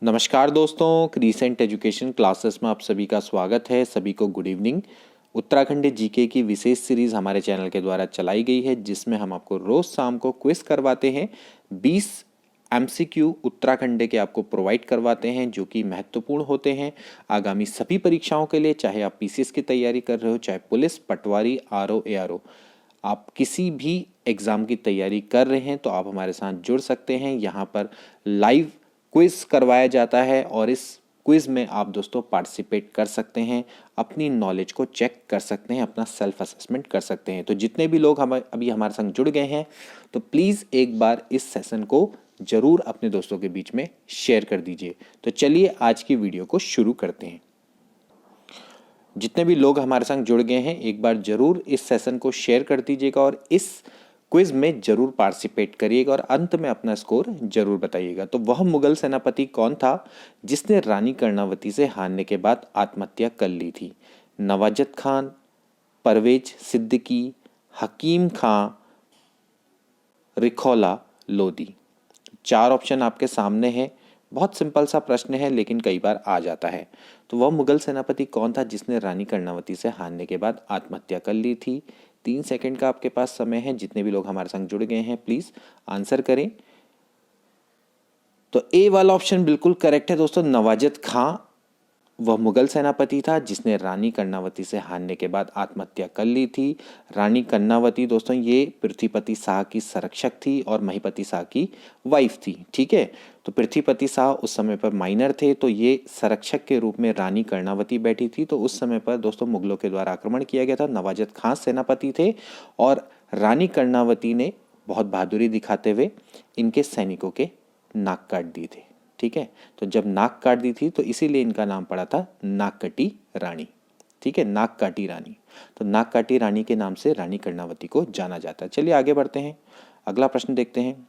नमस्कार दोस्तों, crescent education classes में आप सभी का स्वागत है। सभी को गुड इवनिंग। उत्तराखंड जीके की विशेष सीरीज हमारे चैनल के द्वारा चलाई गई है, जिसमें हम आपको रोज शाम को क्विज करवाते हैं। 20 एमसीक्यू उत्तराखंड के आपको प्रोवाइड करवाते हैं, जो कि महत्वपूर्ण होते हैं आगामी सभी परीक्षाओं के लिए। चाहे आप पीसीएस की तैयारी कर रहे हो, चाहे पुलिस, पटवारी, आरओ, एआरओ, आप किसी भी एग्ज़ाम की तैयारी कर रहे हैं तो आप हमारे साथ जुड़ सकते हैं। यहाँ पर लाइव क्विज करवाया जाता है और इस क्विज में आप दोस्तों पार्टिसिपेट कर सकते हैं, अपनी नॉलेज को चेक कर सकते हैं, अपना सेल्फ असेसमेंट कर सकते हैं। तो जितने भी लोग हम अभी हमारे संग जुड़ गए हैं, तो प्लीज़ एक बार इस सेशन को ज़रूर अपने दोस्तों के बीच में शेयर कर दीजिए। तो चलिए आज की वीडियो को शुरू करते हैं। जितने भी लोग हमारे संग जुड़ गए हैं, एक बार जरूर इस सेशन को शेयर कर दीजिएगा और इस क्विज में जरूर पार्टिसिपेट करिएगा और अंत में अपना स्कोर जरूर बताइएगा। तो वह मुगल सेनापति कौन था जिसने रानी कर्णावती से हारने के बाद आत्महत्या कर ली थी? नवाजत खान, परवेज सिद्दीकी, हकीम खां, रिखौला लोदी। 4 ऑप्शन आपके सामने हैं। बहुत सिंपल सा प्रश्न है, लेकिन कई बार आ जाता है। तो वह मुगल सेनापति कौन था जिसने रानी कर्णावती से हारने के बाद आत्महत्या कर ली थी? 3 सेकंड का आपके पास समय है। जितने भी लोग हमारे संग जुड़ गए हैं, प्लीज आंसर करें। तो ए वाला ऑप्शन बिल्कुल करेक्ट है दोस्तों। नवाजत खां वह मुगल सेनापति था जिसने रानी कर्णावती से हारने के बाद आत्महत्या कर ली थी। रानी कर्णावती दोस्तों ये पृथ्वीपति शाह की संरक्षक थी और महिपति शाह की वाइफ थी। ठीक है, तो पृथ्वीपति शाह उस समय पर माइनर थे, तो ये संरक्षक के रूप में रानी कर्णावती बैठी थी। तो उस समय पर दोस्तों मुगलों के द्वारा आक्रमण किया गया था। नवाजत खां सेनापति थे और रानी कर्णावती ने बहुत बहादुरी दिखाते हुए इनके सैनिकों के नाक काट दिए थे। ठीक है, तो जब नाक काट दी थी तो इसीलिए इनका नाम पड़ा था नाककटी रानी। ठीक है, नाक काटी रानी। तो नाक काटी रानी के नाम से रानी कर्णावती को जाना जाता है। चलिए आगे बढ़ते हैं, अगला प्रश्न देखते हैं।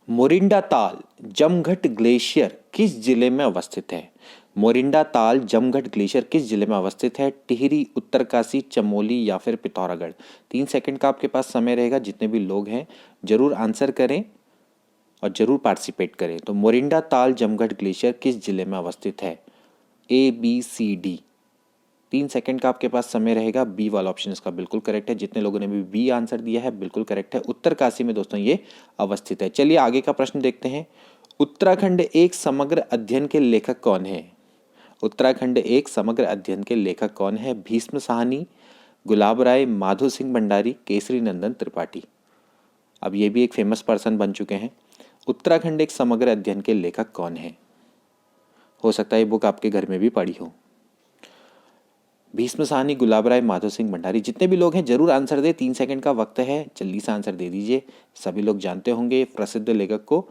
मोरिंडा ताल जमघट ग्लेशियर किस जिले में अवस्थित है? मोरिंडा ताल जमघट ग्लेशियर किस जिले में अवस्थित है? टिहरी, उत्तरकाशी, चमोली या फिर पिथौरागढ़? 3 सेकंड का आपके पास समय रहेगा। जितने भी लोग हैं जरूर आंसर करें और जरूर पार्टिसिपेट करें। तो मोरिंडा ताल जमघट ग्लेशियर किस जिले में अवस्थित है? ए, बी, सी, डी। 3 सेकंड का आपके पास समय रहेगा। बी वाला ऑप्शन इसका बिल्कुल करेक्ट है। जितने लोगों ने भी बी आंसर दिया है बिल्कुल करेक्ट है। उत्तरकाशी में दोस्तों ये अवस्थित है। चलिए आगे का प्रश्न देखते हैं। उत्तराखंड एक समग्र अध्ययन के लेखक कौन है? उत्तराखंड एक समग्र अध्ययन के लेखक कौन है? भीष्म साहनी, गुलाब राय, माधो सिंह भंडारी, केसरी नंदन त्रिपाठी। अब ये भी एक फेमस पर्सन बन चुके हैं। उत्तराखंड एक समग्र अध्ययन के लेखक कौन है? हो सकता है ये बुक आपके घर में भी पढ़ी हो। भीष्म साहनी, गुलाब राय, माधो सिंह भंडारी। जितने भी लोग हैं जरूर आंसर दे। 3 सेकंड का वक्त है, जल्दी से आंसर दे दीजिए। सभी लोग जानते होंगे प्रसिद्ध लेखक को।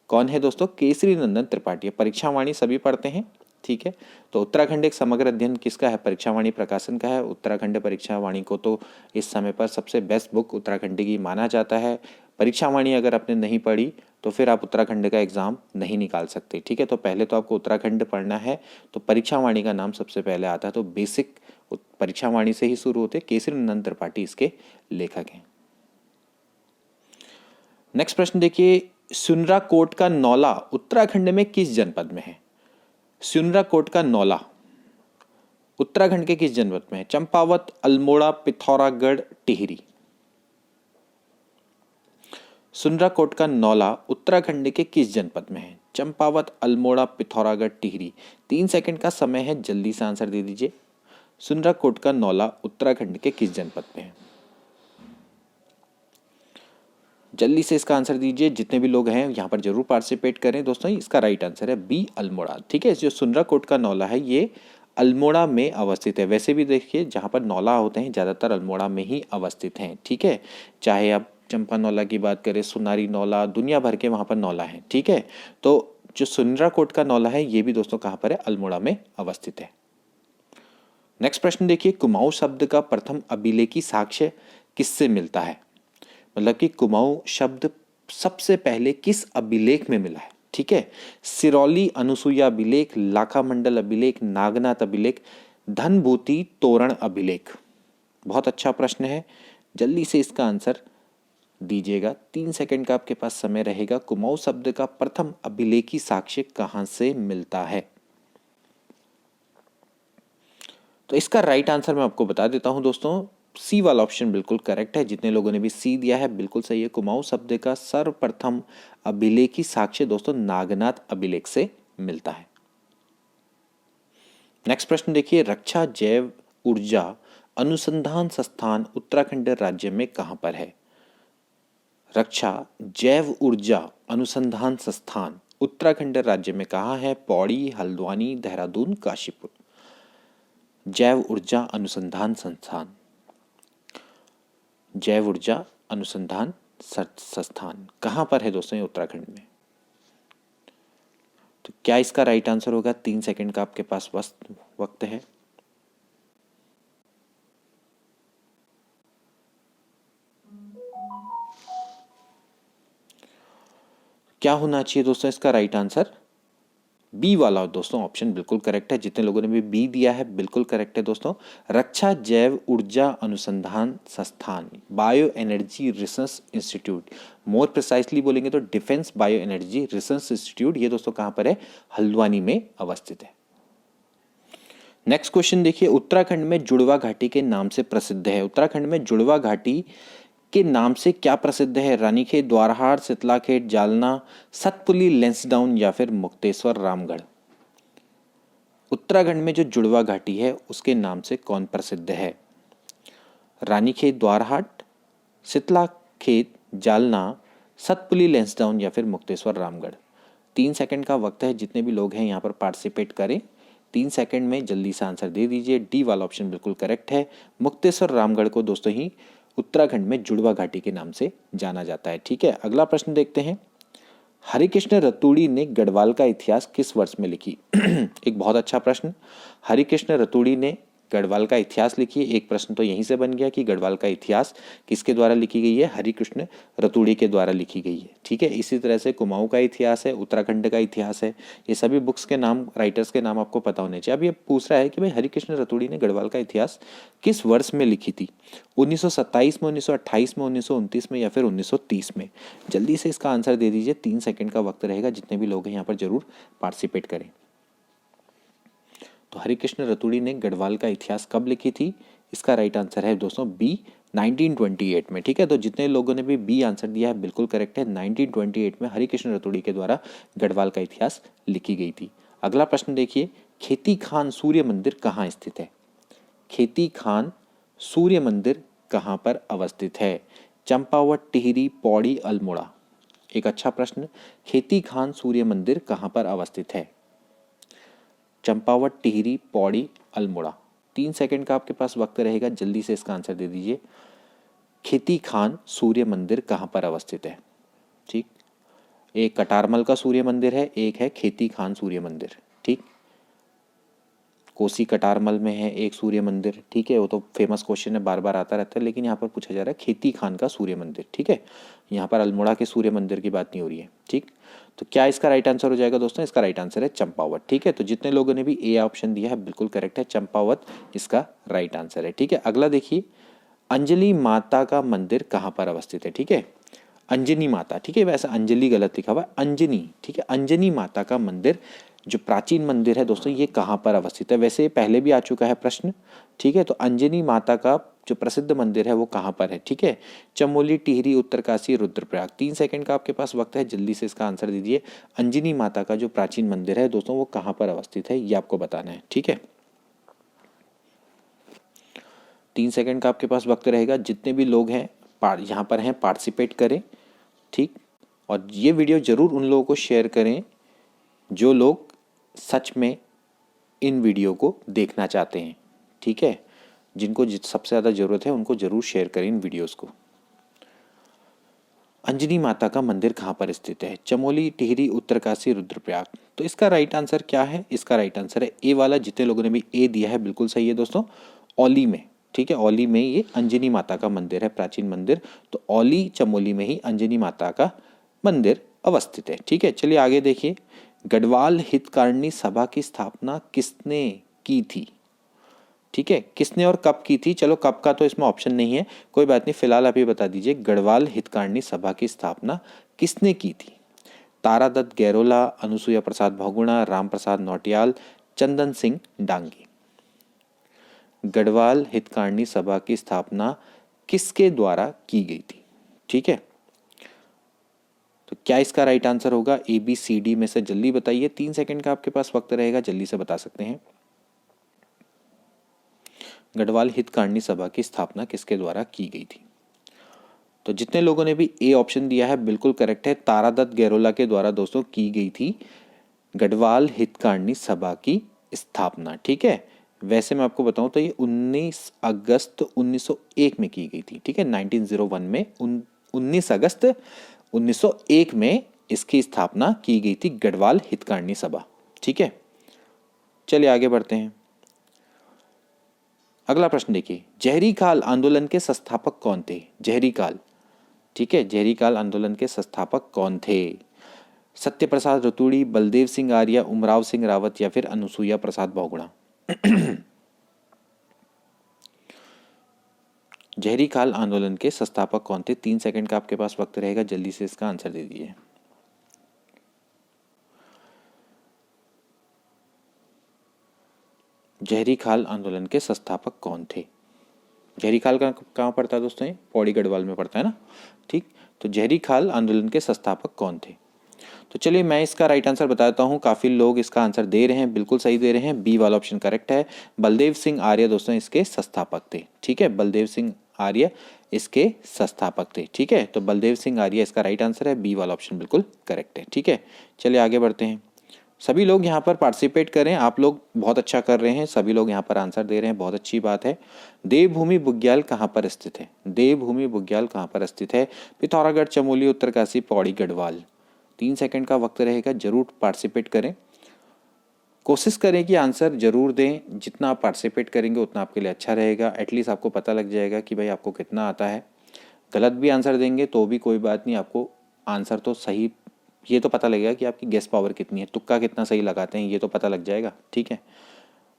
कौन है दोस्तों? केसरी नंदन त्रिपाठी। परीक्षा वाणी सभी पढ़ते हैं। ठीक है, तो उत्तराखंड एक समग्र अध्ययन किसका है? परीक्षा वाणी प्रकाशन का है। उत्तराखंड परीक्षा वाणी को तो इस समय पर सबसे बेस्ट बुक उत्तराखंड की माना जाता है। परीक्षा वाणी अगर आपने नहीं पढ़ी तो फिर आप उत्तराखंड का एग्जाम नहीं निकाल सकते। ठीक है, तो पहले तो आपको उत्तराखंड पढ़ना है। तो परीक्षा वाणी का नाम सबसे पहले आता है। तो बेसिक परीक्षा वाणी से ही शुरू होते। केसरी नंदन त्रिपाठी इसके लेखक हैं। नेक्स्ट प्रश्न देखिए। सुनरा कोट का नौला उत्तराखंड में किस जनपद में है? सुनरा कोट का नौला उत्तराखंड के किस जनपद में है? चंपावत, अल्मोड़ा, पिथौरागढ़, टिहरी। सुनरा कोट का नौला उत्तराखंड के किस जनपद में है? चंपावत, अल्मोड़ा, पिथौरागढ़, टिहरी। 3 सेकंड का समय है, जल्दी से आंसर दे दीजिए। सुनरा कोट का नौला उत्तराखंड के किस जनपद में है? जल्दी से इसका आंसर दीजिए। जितने भी लोग हैं यहाँ पर जरूर पार्टिसिपेट करें दोस्तों। इसका राइट आंसर है बी, अल्मोड़ा। ठीक है, जो सुनरा कोट का नौला है ये अल्मोड़ा में अवस्थित है। वैसे भी देखिए जहाँ पर नौला होते हैं ज़्यादातर अल्मोड़ा में ही अवस्थित हैं। ठीक है, चाहे आप चंपा नौला की बात करें, सुनारी नौला, दुनिया भर के वहाँ पर नौला हैं। ठीक है, तो जो सुनरा कोट का नौला है ये भी दोस्तों कहाँ पर है? अल्मोड़ा में अवस्थित है। नेक्स्ट प्रश्न देखिए। कुमाऊं शब्द का प्रथम अभिलेखी साक्ष्य किससे मिलता है? मतलब कि कुमाऊं शब्द सबसे पहले किस अभिलेख में मिला है? ठीक है, सिरौली अनुसुईया अभिलेख, लाखा मंडल अभिलेख, नागनाथ अभिलेख, धनभूति तोरण अभिलेख। बहुत अच्छा प्रश्न है, जल्दी से इसका आंसर दीजिएगा। 3 सेकंड का आपके पास समय रहेगा। कुमाऊं शब्द का प्रथम अभिलेखी साक्ष्य कहां से मिलता है? तो इसका राइट आंसर मैं आपको बता देता हूं दोस्तों, सी वाला ऑप्शन बिल्कुल करेक्ट है। जितने लोगों ने भी सी दिया है बिल्कुल सही है। कुमाऊं शब्द का सर्वप्रथम अभिलेखी साक्ष्य दोस्तों नागनाथ अभिलेख से मिलता है। नेक्स्ट प्रश्न देखिए, रक्षा जैव ऊर्जा अनुसंधान संस्थान उत्तराखंड राज्य में कहां पर है? रक्षा जैव ऊर्जा अनुसंधान संस्थान उत्तराखंड राज्य में कहां है? पौड़ी, हल्द्वानी, देहरादून, काशीपुर। जैव ऊर्जा अनुसंधान संस्थान, जैव ऊर्जा अनुसंधान संस्थान कहां पर है दोस्तों? ये उत्तराखंड में। तो क्या इसका राइट आंसर होगा? 3 सेकंड का आपके पास वक्त है। क्या होना चाहिए दोस्तों इसका राइट आंसर? बी वाला दोस्तों ऑप्शन बिल्कुल करेक्ट है। जितने लोगों ने भी बी दिया है बिल्कुल करेक्ट है दोस्तों। रक्षा जैव ऊर्जा अनुसंधान संस्थान, बायो एनर्जी रिसर्च इंस्टीट्यूट, मोर प्रिसाइसली बोलेंगे तो defence bio energy research institute, ये दोस्तों कहां पर है? हल्द्वानी में अवस्थित है। नेक्स्ट क्वेश्चन देखिए, उत्तराखंड में जुड़वा घाटी के नाम से प्रसिद्ध है। उत्तराखंड में जुड़वा घाटी के नाम से क्या प्रसिद्ध है? रानीखेत, द्वारहाट, सितलाखेट, जालना, सतपुली, लेंसडाउन या फिर मुक्तेश्वर रामगढ़। उत्तराखंड में जो जुड़वा घाटी है उसके नाम से कौन प्रसिद्ध है? रानीखेत, द्वारहाट, सितलाखेत, जालना, सतपुली, लेंसडाउन या फिर मुक्तेश्वर रामगढ़। 3 सेकंड का वक्त है। जितने भी लोग हैं यहाँ पर पार्टिसिपेट करें। 3 सेकंड में जल्दी से आंसर दे दीजिए। डी वाला ऑप्शन बिल्कुल करेक्ट है। मुक्तेश्वर रामगढ़ को दोस्तों ही उत्तराखंड में जुड़वा घाटी के नाम से जाना जाता है। ठीक है, अगला प्रश्न देखते हैं। हरिकृष्ण रतूड़ी ने गढ़वाल का इतिहास किस वर्ष में लिखी? एक बहुत अच्छा प्रश्न। हरिकृष्ण रतूड़ी ने गढ़वाल का इतिहास लिखी। एक प्रश्न तो यहीं से बन गया कि गढ़वाल का इतिहास किसके द्वारा लिखी गई है? हरिकृष्ण रतूड़ी के द्वारा लिखी गई है। ठीक है, इसी तरह से कुमाऊं का इतिहास है, उत्तराखंड का इतिहास है, ये सभी बुक्स के नाम, राइटर्स के नाम आपको पता होने चाहिए। अब ये पूछ रहा है कि भाई हरिकृष्ण रतूड़ी ने गढ़वाल का इतिहास किस वर्ष में लिखी थी? 1927 में, 1928 में, 1929 में या फिर 1930 में? जल्दी से इसका आंसर दे दीजिए। 3 सेकंड का वक्त रहेगा। जितने भी लोग हैं यहाँ पर जरूर पार्टिसिपेट करें। तो हरिकृष्ण रतूड़ी ने गढ़वाल का इतिहास कब लिखी थी? इसका राइट आंसर है दोस्तों बी, 1928 में। ठीक है, तो जितने लोगों ने भी बी आंसर दिया है बिल्कुल करेक्ट है। 1928 में हरिकृष्ण रतूड़ी के द्वारा गढ़वाल का इतिहास लिखी गई थी। अगला प्रश्न देखिए, खेती खान सूर्य मंदिर कहाँ स्थित है? खेती खान सूर्य मंदिर कहाँ पर अवस्थित है? चंपावत, टिहरी, पौड़ी, अल्मोड़ा। एक अच्छा प्रश्न। खेती खान सूर्य मंदिर कहाँ पर अवस्थित है? चंपावत, टिहरी, पौड़ी, अल्मोड़ा। 3 सेकंड का आपके पास वक्त रहेगा। जल्दी से इसका आंसर दे दीजिए। खेती खान सूर्य मंदिर कहाँ पर अवस्थित है? ठीक, एक कटारमल का सूर्य मंदिर है, एक है खेती खान सूर्य मंदिर। ठीक, कोसी कटारमल में है एक सूर्य मंदिर। ठीक है, वो तो फेमस क्वेश्चन है, बार बार आता रहता है, लेकिन यहाँ पर पूछा जा रहा है खेती खान का सूर्य मंदिर। ठीक है, यहाँ पर अल्मोड़ा के सूर्य मंदिर की बात नहीं हो रही है। ठीक, तो क्या इसका राइट आंसर हो जाएगा दोस्तों? इसका राइट आंसर है चंपावत। ठीक है, तो जितने लोगों ने भी ए ऑप्शन दिया है बिल्कुल करेक्ट है। चंपावत इसका राइट आंसर है। ठीक है, अगला देखिए, अंजलि माता का मंदिर कहाँ पर अवस्थित है? ठीक है, अंजनी माता। ठीक है, वैसे अंजलि गलत लिखा हुआ है, अंजनी। ठीक है, अंजनी माता का मंदिर जो प्राचीन मंदिर है दोस्तों, ये कहाँ पर अवस्थित है? वैसे पहले भी आ चुका है प्रश्न। ठीक है, तो अंजनी माता का जो प्रसिद्ध मंदिर है वो कहाँ पर है? ठीक है, चमोली, टिहरी, उत्तरकाशी, रुद्रप्रयाग। 3 सेकंड का आपके पास वक्त है। जल्दी से इसका आंसर दीजिए। अंजनी माता का जो प्राचीन मंदिर है दोस्तों वो कहाँ पर अवस्थित है, ये आपको बताना है। ठीक है, 3 सेकंड का आपके पास वक्त रहेगा। जितने भी लोग हैं यहाँ पर हैं पार्टिसिपेट करें। ठीक, और ये वीडियो जरूर उन लोगों को शेयर करें जो लोग सच में इन वीडियो को देखना चाहते हैं। ठीक है, जिनको सबसे ज़्यादा ज़रूरत है उनको ज़रूर शेयर करें इन वीडियोस को। अंजनी माता का मंदिर कहाँ पर स्थित है? चमोली, टिहरी, उत्तरकाशी, रुद्रप्रयाग। तो इसका राइट आंसर क्या है? इसका राइट आंसर है ए वाला। जितने लोगों ने भी ए दिया है बिल्कुल सही है दोस्तों, औली में। ठीक है, औली में ये अंजनी माता का मंदिर है, प्राचीन मंदिर। तो औली, चमोली में ही अंजनी माता का मंदिर अवस्थित है। ठीक है, चलिए आगे देखिए। गढ़वाल हितकारिणी सभा की स्थापना किसने की थी? ठीक है, किसने और कब की थी? चलो कब का तो इसमें ऑप्शन नहीं है, कोई बात नहीं, फिलहाल आप ये बता दीजिए गढ़वाल हितकारिणी सभा की स्थापना किसने की थी? तारादत्त गैरोला, अनुसुईया प्रसाद बहुगुणा, राम प्रसाद नौटियाल, चंदन सिंह डांगी। गढ़वाल हितकारिणी सभा की स्थापना किसके द्वारा की गई थी? ठीक है, तो क्या इसका राइट आंसर होगा? ए बी सी डी में से जल्दी बताइए, 3 सेकंड का आपके पास वक्त रहेगा, जल्दी से बता सकते हैं। गढ़वाल हितकारिणी सभा की स्थापना किसके द्वारा की गई थी? तो जितने लोगों ने भी ए ऑप्शन दिया है बिल्कुल करेक्ट है, तारादत्त गैरोला के द्वारा दोस्तों की गई थी गढ़वाल हितकारिणी सभा की स्थापना। ठीक है, वैसे मैं आपको बताऊं तो ये 19 अगस्त 1901 में की गई थी। ठीक है, 1901 में 19 अगस्त 1901 में इसकी स्थापना की गई थी, गढ़वाल हितकारिणी सभा। ठीक है, चलिए आगे बढ़ते हैं। अगला प्रश्न देखिए, जहरी काल आंदोलन के संस्थापक कौन थे? जहरी काल, ठीक है, जहरी काल आंदोलन के संस्थापक कौन थे? सत्यप्रसाद रतूड़ी, बलदेव सिंह आर्य, उमराव सिंह रावत या फिर अनुसुईया प्रसाद बहुगुणा। जहरी काल आंदोलन के संस्थापक कौन थे? 3 सेकंड का आपके पास वक्त रहेगा, जल्दी से इसका आंसर दे दीजिए। जहरी खाल आंदोलन के संस्थापक कौन थे? जहरी खाल का कहाँ पड़ता है दोस्तों? ये पौड़ी गढ़वाल में पड़ता है ना। ठीक, तो जहरी खाल आंदोलन के संस्थापक कौन थे? तो चलिए मैं इसका राइट आंसर बताता हूँ, काफ़ी लोग इसका आंसर दे रहे हैं, बिल्कुल सही दे रहे हैं, बी वाला ऑप्शन करेक्ट है। बलदेव सिंह आर्य दोस्तों इसके संस्थापक थे। ठीक है, बलदेव सिंह आर्य इसके संस्थापक थे। ठीक है, तो बलदेव सिंह आर्य इसका राइट आंसर है, बी वाला ऑप्शन बिल्कुल करेक्ट है। ठीक है, चलिए आगे बढ़ते हैं। सभी लोग यहाँ पर पार्टिसिपेट करें, आप लोग बहुत अच्छा कर रहे हैं, सभी लोग यहाँ पर आंसर दे रहे हैं, बहुत अच्छी बात है। देवभूमि बुग्याल कहाँ पर स्थित है? देवभूमि बुग्याल कहाँ पर स्थित है? पिथौरागढ़, चमोली, उत्तरकाशी, पौड़ी, गढ़वाल। 3 सेकंड का वक्त रहेगा, जरूर पार्टिसिपेट करें, कोशिश करें कि आंसर जरूर दें। जितना आप पार्टिसिपेट करेंगे उतना आपके लिए अच्छा रहेगा, एटलीस्ट आपको पता लग जाएगा कि भाई आपको कितना आता है। गलत भी आंसर देंगे तो भी कोई बात नहीं, आपको आंसर तो सही, ये तो पता लगेगा कि आपकी गेस पावर कितनी है, तुक्का कितना सही लगाते हैं, ये तो पता लग जाएगा। ठीक है,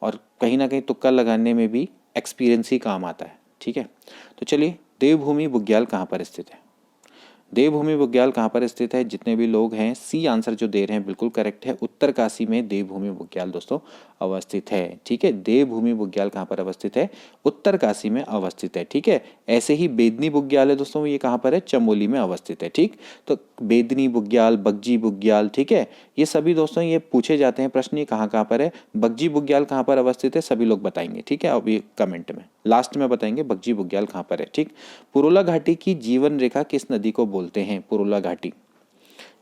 और कहीं ना कहीं तुक्का लगाने में भी एक्सपीरियंस ही काम आता है। ठीक है, तो चलिए, देवभूमि बुग्याल कहाँ पर स्थित है? देवभूमि बुग्याल कहाँ पर स्थित है? जितने भी लोग हैं सी आंसर जो दे रहे हैं बिल्कुल करेक्ट है, उत्तरकाशी में देवभूमि बुग्याल दोस्तों अवस्थित है। ठीक है, देवभूमि बुग्याल कहाँ पर अवस्थित है? उत्तरकाशी में अवस्थित है। ठीक है, ऐसे ही बेदनी बुग्याल है दोस्तों, ये कहाँ पर है? चमोली में अवस्थित है। ठीक, तो बेदनी बुग्याल, बगजी बुग्याल, ठीक है, ये सभी दोस्तों ये पूछे जाते हैं प्रश्न, ये कहाँ कहाँ पर है? बगजी बुग्याल कहाँ पर अवस्थित है? सभी लोग बताएंगे। ठीक है, अब ये कमेंट में लास्ट में बताएंगे बगजी बुग्याल कहाँ पर है। ठीक, पुरोला घाटी की जीवन रेखा किस नदी को बोलते हैं? पुरोला घाटी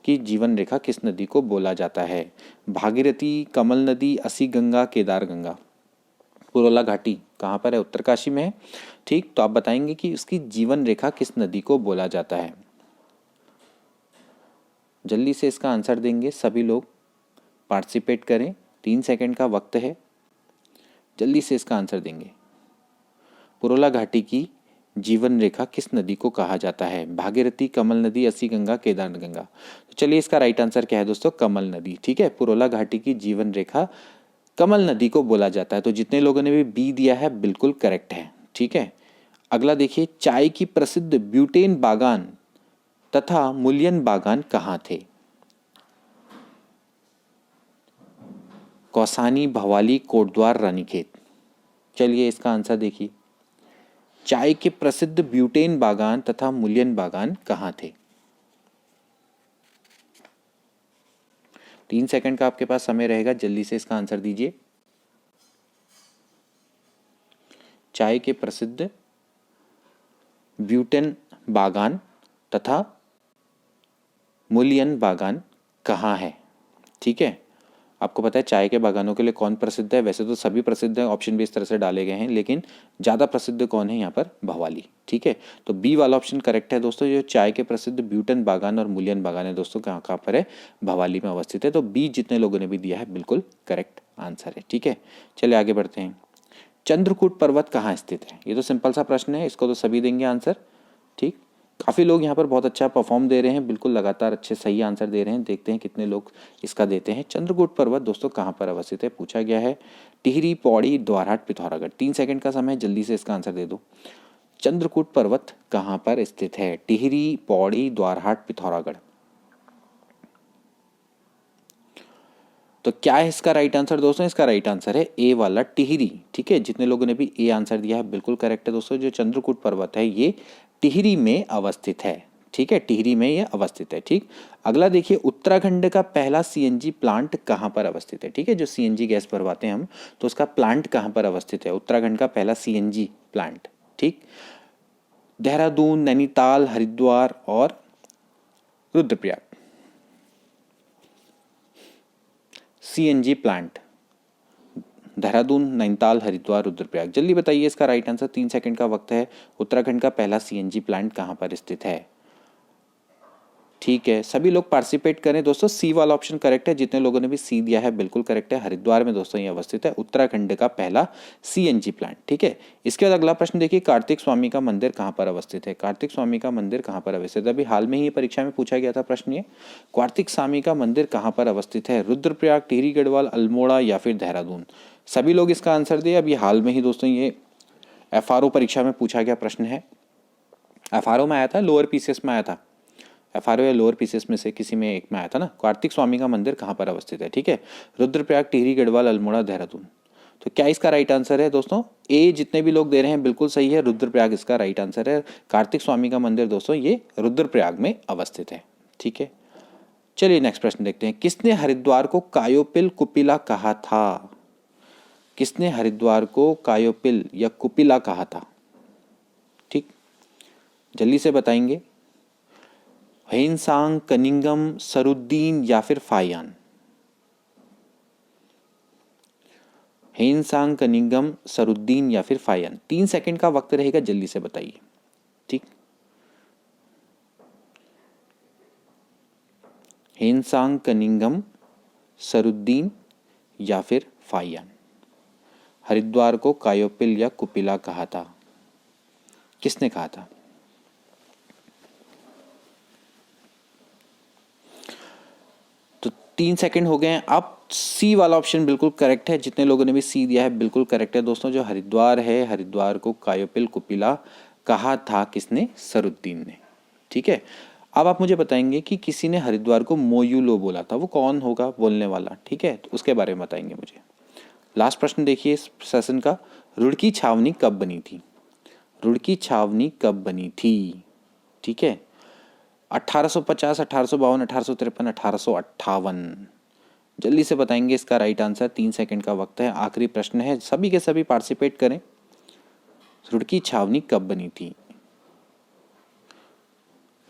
की जीवन रेखा किस नदी को बोला जाता है? भागीरथी, कमल नदी, असी गंगा, केदार गंगा। पुरोला घाटी कहाँ पर है? उत्तरकाशी में है। ठीक, तो आप बताएंगे कि उसकी जीवन रेखा किस नदी को बोला जाता है। जल्दी से इसका आंसर देंगे, सभी लोग पार्टिसिपेट करें, 3 सेकंड का वक्त है, जल्दी से इसका आंसर देंगे। पुरोला घाटी की जीवन रेखा किस नदी को कहा जाता है? भागीरथी, कमल नदी, असी गंगा, केदार गंगा। तो चलिए इसका राइट आंसर क्या है दोस्तों? कमल नदी। ठीक है, पुरोला घाटी की जीवन रेखा कमल नदी को बोला जाता है। तो जितने लोगों ने भी बी दिया है बिल्कुल करेक्ट है। ठीक है, अगला देखिए, चाय की प्रसिद्ध ब्यूटेन बागान तथा मुलियन बागान कहाँ थे? कौसानी, भवाली, कोटद्वार, रानीखेत। चलिए इसका आंसर देखिए, चाय के प्रसिद्ध ब्यूटेन बागान तथा मुलियन बागान कहाँ थे? 3 सेकंड का आपके पास समय रहेगा, जल्दी से इसका आंसर दीजिए। चाय के प्रसिद्ध ब्यूटेन बागान तथा मुलियन बागान कहाँ है? ठीक है, आपको पता है चाय के बागानों के लिए कौन प्रसिद्ध है? वैसे तो सभी प्रसिद्ध हैं, ऑप्शन भी इस तरह से डाले गए हैं, लेकिन ज़्यादा प्रसिद्ध कौन है यहाँ पर? भवाली। ठीक है, तो बी वाला ऑप्शन करेक्ट है दोस्तों, जो चाय के प्रसिद्ध ब्यूटन बागान और मुलियन बागान है दोस्तों कहाँ कहाँ पर है? भवाली में अवस्थित है। तो बी जितने लोगों ने भी दिया है बिल्कुल करेक्ट आंसर है। ठीक है, चलिए आगे बढ़ते हैं। चंद्रकूट पर्वत कहाँ स्थित है? ये तो सिंपल सा प्रश्न है, इसको तो सभी देंगे आंसर। ठीक, काफ़ी लोग यहाँ पर बहुत अच्छा परफॉर्म दे रहे हैं, बिल्कुल लगातार अच्छे सही आंसर दे रहे हैं, देखते हैं कितने लोग इसका देते हैं। चंद्रकूट पर्वत दोस्तों कहाँ पर अवस्थित है पूछा गया है। टिहरी, पौड़ी, द्वारहाट, पिथौरागढ़। 3 सेकंड का समय है, जल्दी से इसका आंसर दे दो। चंद्रकूट पर्वत कहाँ पर स्थित है? टिहरी, पौड़ी, द्वारहाट, पिथौरागढ़। तो क्या है इसका राइट आंसर दोस्तों? इसका राइट आंसर है ए वाला, टिहरी। ठीक है, जितने लोगों ने भी ए आंसर दिया है बिल्कुल करेक्ट है दोस्तों। जो चंद्रकूट पर्वत है ये टिहरी में अवस्थित है। ठीक है, टिहरी में ये अवस्थित है। ठीक, अगला देखिए, उत्तराखंड का पहला सीएनजी प्लांट कहाँ पर अवस्थित है? ठीक है, जो सीएनजी गैस भरवाते हैं हम, तो उसका प्लांट कहाँ पर अवस्थित है? उत्तराखंड का पहला सीएनजी प्लांट। ठीक, देहरादून, नैनीताल, हरिद्वार और रुद्रप्रयाग। CNG plant Dehradun, Nainital, Haridwar, Rudraprayag. जल्दी बताइए इसका राइट आंसर, 3 सेकंड का वक्त है। उत्तराखंड का पहला सीएनजी प्लांट कहाँ पर स्थित है? ठीक है, सभी लोग पार्टिसिपेट करें दोस्तों। सी वाला ऑप्शन करेक्ट है, जितने लोगों ने भी सी दिया है बिल्कुल करेक्ट है। हरिद्वार में दोस्तों ये अवस्थित है, उत्तराखंड का पहला सीएनजी प्लांट। ठीक है, इसके बाद अगला प्रश्न देखिए, कार्तिक स्वामी का मंदिर कहाँ पर अवस्थित है? कार्तिक स्वामी का मंदिर कहाँ पर अवस्थित है? अभी हाल में ही परीक्षा में पूछा गया था प्रश्न ये। कार्तिक स्वामी का मंदिर कहाँ पर अवस्थित है? रुद्रप्रयाग, टिहरी गढ़वाल, अल्मोड़ा या फिर देहरादून? सभी लोग इसका आंसर दिए। अभी हाल में ही दोस्तों ये एफआरओ परीक्षा में पूछा गया प्रश्न है। एफआरओ में आया था, लोअर पीसीएस में आया था। एफआरओ या लोअर पीसीएस में से किसी में एक में आया था ना। कार्तिक स्वामी का मंदिर कहाँ पर अवस्थित है? ठीक है, रुद्रप्रयाग, टिहरी गढ़वाल, अल्मोड़ा, देहरादून। तो क्या इसका राइट आंसर है दोस्तों? ए जितने भी लोग दे रहे हैं बिल्कुल सही है, रुद्रप्रयाग इसका राइट आंसर है। कार्तिक स्वामी का मंदिर दोस्तों ये रुद्रप्रयाग में अवस्थित है। ठीक है, चलिए नेक्स्ट प्रश्न देखते हैं। किसने हरिद्वार को कायोपिल कुपिला कहा था? किसने हरिद्वार को कायोपिल या कुपिला कहा था? ठीक, जल्दी से बताएंगे। हेनसांग, कनिंगम, सरुद्दीन या फिर फायान? हेनसांग, कनिंगम, सरुद्दीन या फिर फायान। 3 सेकंड का वक्त रहेगा, जल्दी से बताइए। ठीक, हेनसांग, कनिंगम, सरुद्दीन या फिर फायान। हरिद्वार को कायोपिल या कुपिला कहा था, किसने कहा था? तो 3 सेकंड हो गए हैं। अब सी वाला ऑप्शन बिल्कुल करेक्ट है, जितने लोगों ने भी सी दिया है बिल्कुल करेक्ट है दोस्तों। जो हरिद्वार है, हरिद्वार को कायोपिल कुपिला कहा था किसने? सरुद्दीन ने। ठीक है, अब आप मुझे बताएंगे कि किसी ने हरिद्वार को मोयूलो बोला था, वो कौन होगा बोलने वाला? ठीक है, तो उसके बारे में बताएंगे मुझे। लास्ट प्रश्न देखिए इस सेशन का, रुड़की छावनी कब बनी थी? रुड़की छावनी कब बनी थी? ठीक है, 1850, 1852, 1853, 1858। जल्दी से बताएंगे इसका राइट आंसर। 3 सेकंड का वक्त है, आखिरी प्रश्न है, सभी के सभी पार्टिसिपेट करें। रुड़की छावनी कब बनी थी?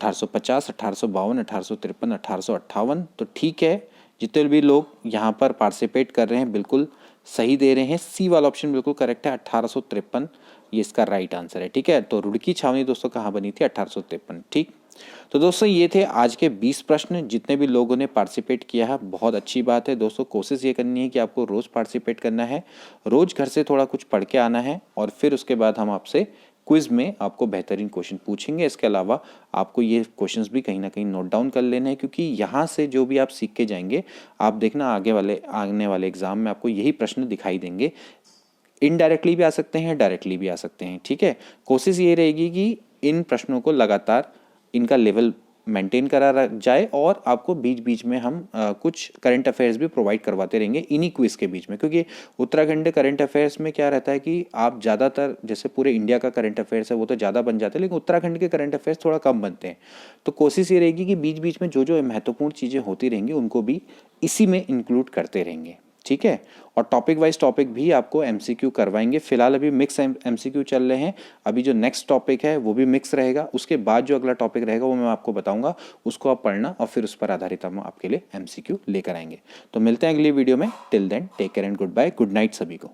1850, 1852, 1853, 1858। तो ठीक है, जितने भी लोग यहाँ पर पार्टिसिपेट कर रहे हैं बिल्कुल सही दे रहे हैं। सी वाला ऑप्शन बिल्कुल करेक्ट है, 1853 ये इसका राइट आंसर है। ठीक है, तो रुड़की छावनी दोस्तों कहाँ बनी थी? 1853। ठीक, तो दोस्तों ये थे आज के 20 प्रश्न। जितने भी लोगों ने पार्टिसिपेट किया है बहुत अच्छी बात है दोस्तों। कोशिश ये करनी है कि आपको रोज़ पार्टिसिपेट करना है, रोज़ घर से थोड़ा कुछ पढ़ के आना है, और फिर उसके बाद हम आपसे क्विज में आपको बेहतरीन क्वेश्चन पूछेंगे। इसके अलावा आपको ये क्वेश्चंस भी कहीं ना कहीं नोट डाउन कर लेने हैं, क्योंकि यहाँ से जो भी आप सीख के जाएंगे, आप देखना आने वाले एग्जाम में आपको यही प्रश्न दिखाई देंगे। इनडायरेक्टली भी आ सकते हैं, डायरेक्टली भी आ सकते हैं। ठीक है, कोशिश ये रहेगी कि इन प्रश्नों को लगातार इनका लेवल मेंटेन करा जाए, और आपको बीच बीच में हम कुछ करंट अफेयर्स भी प्रोवाइड करवाते रहेंगे इन्हीं क्विज के बीच में। क्योंकि उत्तराखंड करंट अफेयर्स में क्या रहता है कि आप ज़्यादातर, जैसे पूरे इंडिया का करंट अफेयर्स है वो तो ज़्यादा बन जाते हैं, लेकिन उत्तराखंड के करंट अफेयर्स थोड़ा कम बनते हैं। तो कोशिश ये रहेगी कि बीच बीच में जो जो महत्वपूर्ण चीज़ें होती रहेंगी उनको भी इसी में इंक्लूड करते रहेंगे। ठीक है, और टॉपिक वाइज टॉपिक भी आपको एमसीक्यू करवाएंगे। फिलहाल अभी मिक्स एमसीक्यू चल रहे हैं, अभी जो नेक्स्ट टॉपिक है वो भी मिक्स रहेगा। उसके बाद जो अगला टॉपिक रहेगा वो मैं आपको बताऊंगा, उसको आप पढ़ना और फिर उस पर आधारित हम आपके लिए एमसीक्यू लेकर आएंगे। तो मिलते हैं अगली वीडियो में। Till then take care and good bye, good night सभी को।